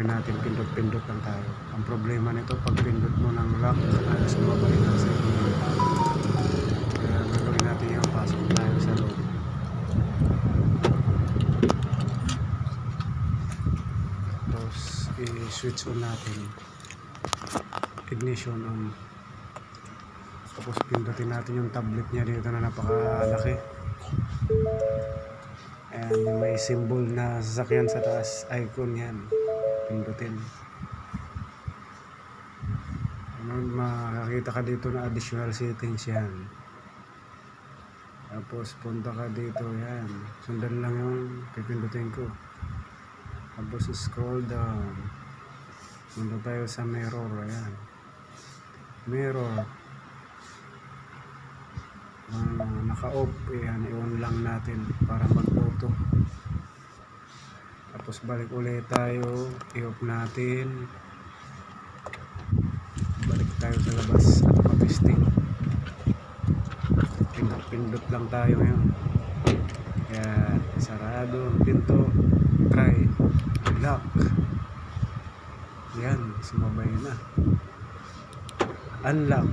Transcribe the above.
natin pindot-pindot lang tayo. Ang problema nito pag pindot mo ng lock, sumabay na sa inyo. Kaya gagawin natin yung pasok tayo sa loob. Tapos i-switch on natin, ignition on. Tapos pindutin natin yung tablet niya dito na napakalaki. Ayan, may symbol na sasakyan sa taas, icon yan. Pindutin. Makakita ka dito na additional settings yan. Tapos punta ka dito, yan. Sundan lang yung pipindutin ko. Tapos scroll down. Punta tayo sa mirror, ayan. Mirror. Naka-off, yan, i-on lang natin para mag-auto. Tapos balik ulit tayo, i-off natin. Balik tayo sa labas at mag-testing. Pindot lang tayo ngayon. Yan, sarado ang pinto. Try, lock. Yan, sumabay na. Unlock.